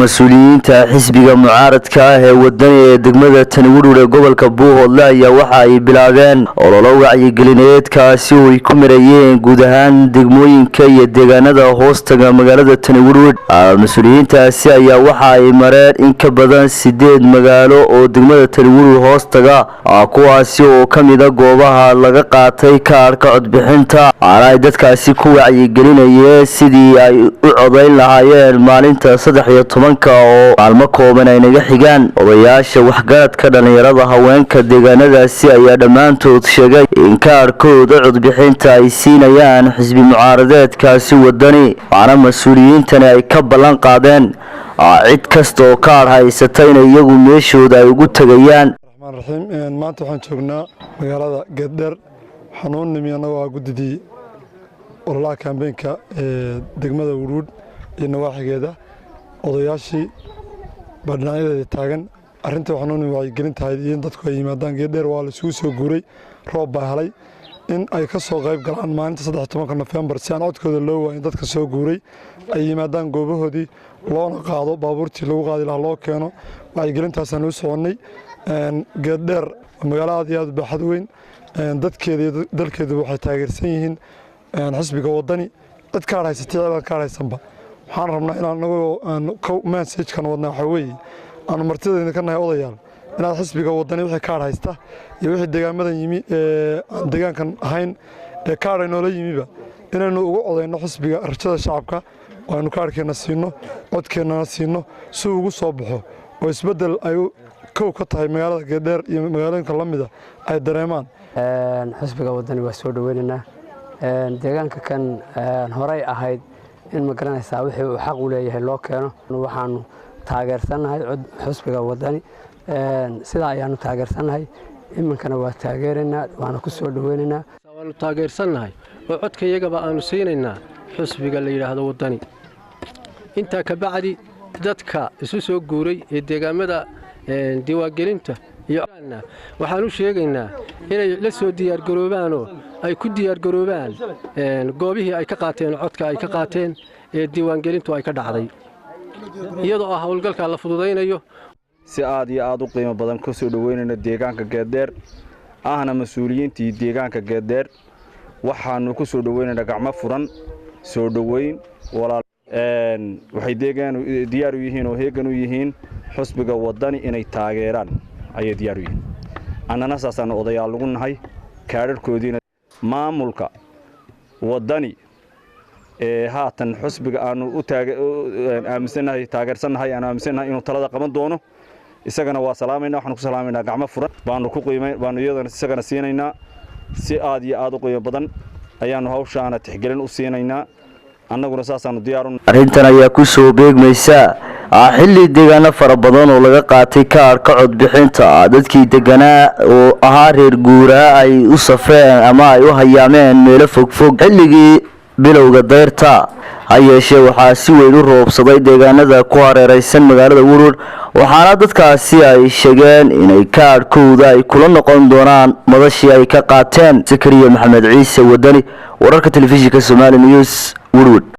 mas'uuliyiinta xisbiga mucaaradka ah ee wadani ee degmada Tanawur ee gobolka Buuhoodle ayaa waxa ay bilaabeen ololo wacyigelineed kaasi oo ay ku marayeen guud ahaan degmooyinka iyo deegaanada hoostaga magaalada Tanawur. Mas'uuliyiintaasi ayaa waxa ay mareen in ka badan 8 magaalo oo degmada Tanawur hoostaga kuwaasi oo kamid ah goobaha laga qaatay kaarka codbixinta. Ay dadkaasi ku wacyigelinayeen sidii ay u codeyn lahaayeen maalinta 13 oo maalmo kooban ay naga xigaan. Odayaasha waxgaradka dhalinyarada haweenka deegaanadaasi ayaa dhamaantood sheegay in kaarkooda codbixinta ay siinayaan xisbi mucaaradeedkaasi wadani. Waxaana mas'uuliyiintani ay ka ballan qaadeen cid kasta oo kaar haysata in iyagu meeshooda ay ugu tagayaan. maanta waxaan joognaa magaalada Geddar xanuun nimiyana waa gudidii ololaha kaambeenka degmada Wuruud iyo nawaaxigeeda odayaashii badhanaayada taagan arinta xanuun wacyigelinta in dadku ay yimaadaan Geddar waa la isugu soo guuray roob baa helay in ay ka soo qayb galaan maalinta 13 November si aan codkooda loo waayin dadka soo guuray ay yimaadaan goobahoodii loona qaado baabuurtii lagu qaadi lahaa loo keeno wacyigelintaas aan u soconay Geddar magaalada aad baaxad weyn dadkeeda iyo dalkeedu waxay taageersan yihiin xisbiga wadani dad ka haysatay ka haysanba waxaan rabnaa in anagu message kan wadnaa waxa weeye aan martideena ka nahay odayaal inaad xisbiga wadani wixii ka haysta iyo wixii deegaamadan yimi deegaankan ahayn ka inoola yimiba inaynu ugu codeyno xisbiga rajada shacabka waanu kaarkeena siino codkeena siino si ugu soo baxo oo isbedel ay kow ka tahay magaalada Geddar iyo magaalooyinka lamida ay dareemaan xisbiga wadani waa soo dhaweynaa deegaanka kan horay ahayd in ma garanaysaa wixii uu xaq u leeyahay loo keeno waxaanu taageersanahay xisbiga wadani sida ayaanu taageersanahay iminkana waa taageerinaa waana ku soo dhaweynaa waanu taageersanahay oo codkayagaba aanu siinaynaa xisbiga la yiraahdo wadani inta ka bacdi dadka isu soo guuray ee deegaamada diiwaangelinta iyo waxaan u sheegaynaa inay la soo diyaar garoobaan oo ay ku diyaar garoobaan goobihii ay ka qaateen codka ay ka qaateen ee diiwaangelintu ay ka dhacday iyadoo ah hawlgalka la fududeynayo si aad iyo aad u qiimo badan ku soo dhaweynayna deegaanka Geddar ahna mas'uuliyiintii deegaanka Geddar waxaanu ku soo dhaweynaynaa gacmo furan soo dhaweyn walaal waxay diyaar u yihiin oo heegan u yihiin xisbiga wadani inay taageeraan ayay diyaar u yihiin annana saasaan odayaal lagu nahay kaararkoodiina maamulka wadani haatan xisbiga aanu u aaminsanahay taageersanahay aan aaminsanahay inuu talada qaban doono isagana waa salaamayna waxaan ku salaamayna gacmo furan baanu ku qiimeyn baanu iyadana isagana siinaynaa si aad iyo aad u qiimo badan ayaanu hawshaana tixgelin u siinaynaa annaguna saasaanu diyaar u arrintan ayaa ku soo beegmaysa xilli deegaano fara badan oo laga qaatay kaarka codbixinta dadkii deganaa oo ahaa reer guuraa ay u safreen ama ay u hayaameen meelo fogfog xilligii bilowga dayrta hayeeshee waxaa si weyn u roobsaday deegaanada ku hareeraysan magaalada Wuruud waxaana dadkaasi ay sheegeen inay kaarkooda ay kula noqon doonaan madashii ay ka qaateen Zakariya Maxamed Ciise Wadani wararka telefishinka Somali News Wuruud.